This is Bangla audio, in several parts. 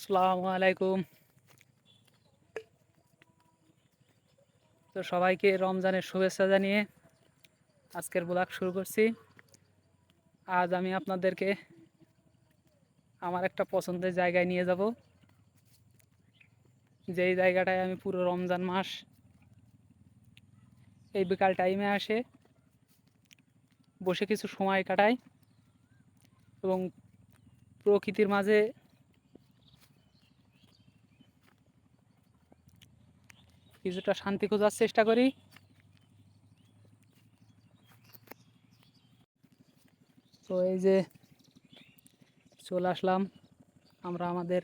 আসসালামু আলাইকুম। তো সবাইকে রমজানের শুভেচ্ছা জানিয়ে আজকের ব্লগ শুরু করছি। আজ আমি আপনাদেরকে আমার একটা পছন্দের জায়গায় নিয়ে যাব, যেই জায়গাটায় আমি পুরো রমজান মাস এই বিকাল টাইমে আসে বসে কিছু সময় কাটাই এবং প্রকৃতির মাঝে কিছুটা শান্তি খোঁজার চেষ্টা করি। তো এই যে চলে আসলাম আমরা আমাদের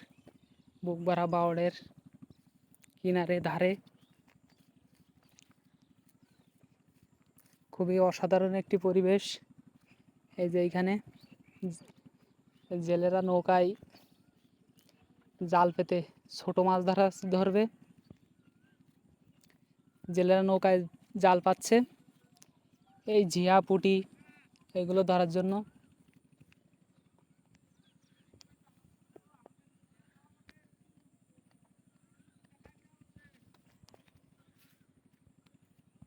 বুকবাড়া বাওড়ের কিনারে ধারে। খুবই অসাধারণ একটি পরিবেশ। এই যে এইখানে জেলেরা নৌকায় জাল পেতে ছোট মাছ ধরবে। জেলেরা নৌকায় জাল পাচ্ছে এই ঝিয়া পুঁটি এগুলো ধরার জন্য।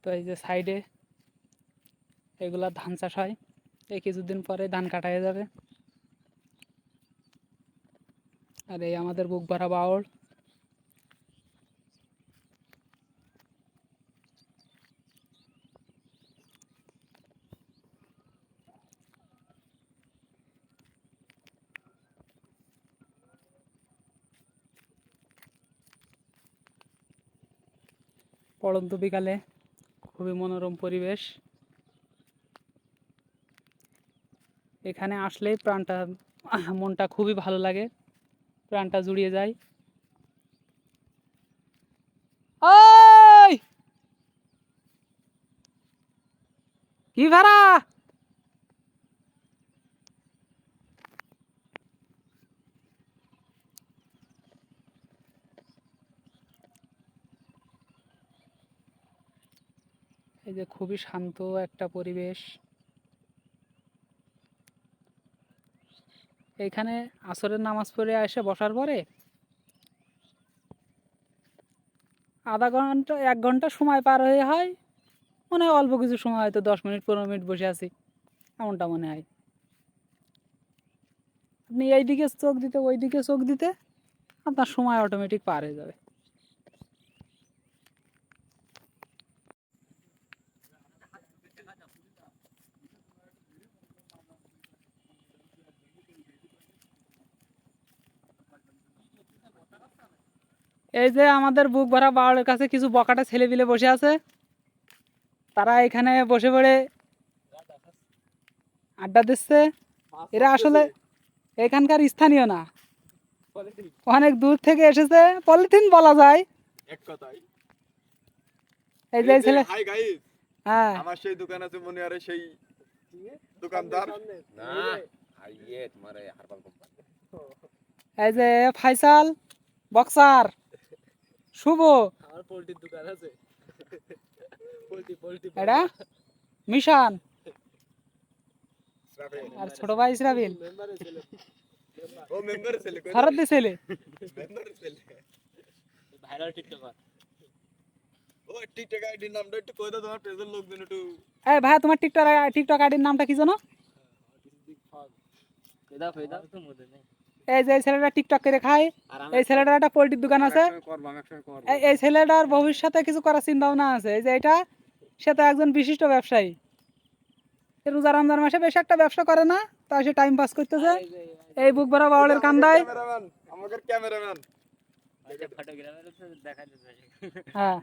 তো এই যে সাইডে এগুলা ধান চাষ হয়, এই কিছুদিন পরে ধান কাটা হয়ে যাবে। আর এই আমাদের বুকভরা বাওড়। পড়ন্ত বিকালে খুবই মনোরম পরিবেশ। এখানে আসলেই মনটা খুবই ভালো লাগে, প্রাণটা জুড়িয়ে যায়। ওই কি ভাড়া, এই যে খুবই শান্ত একটা পরিবেশ। এইখানে আসরের নামাজ পড়ে এসে বসার পরে আধা ঘন্টা 1 ঘন্টা সময় পার হয়ে হয় মনে হয়। অল্প কিছু সময়, হয়তো 10 মিনিট 15 মিনিট বসে আছি এমনটা মনে হয়। আপনি এইদিকে চোখ দিতে ওই দিকে চোখ দিতে আপনার সময় অটোমেটিক পার হয়ে যাবে। এই যে আমাদের বুক ভরা বাওড়ের কাছে কিছু বকাটা ছেলেপিলে বসে আছে। তারা এখানে বসে পড়ে আড্ডা দিচ্ছে। এরা আসলে এখানকার স্থানীয় না, অনেক দূর থেকে এসেছে। পলিথিন বলা যায় এক কথাই। এই যে ছেলে। হাই গাইস, হ্যাঁ, আমার সেই দোকান আছে মনিয়ারে, সেই দোকানদার না আইয়ে তোমার এই হারবাল কোম্পানি। এই যে ফাইসাল, বক্সার, শুভ, আমার পোল্ট্রির দোকান আছে। পোল্ট্রি এটা মিশান ইসরাফিল। আর ছোট ভাই ইসরাফিল। মেম্বারের ছেলে। ও মেম্বারের ছেলে কই? ফরদ ছেলে। মেম্বারের ছেলে। Viral TikToker. ও টিকটক আইডির নামটা একটু কই দাও, তোমার পেজের লোকজন একটু। এই ভাই, তোমার টিকটক আইডির নামটা কি জানো? ফেদা ফেদা তো মধ্যে নেই। এই যে এই ছেলেটা টিকটক করে খায়। এই ছেলেটার একটা পোল্ট্রির দোকান আছে। এই ছেলেটার ভবিষ্যতে কিছু করার চিন্তা ভাবনা আছে। এই যে এটা, সে তো একজন বিশিষ্ট ব্যবসায়ী। রোজা রমজান মাসে বেশি একটা ব্যবসা করে না, তাই সে টাইম পাস করতেছে এই বুক ভরা বাওড়ের কান্দায়। ক্যামেরাম্যান, আমাদের ক্যামেরাম্যান। আচ্ছা ফটোগ্রাফার তো দেখাই দিতে। হ্যাঁ,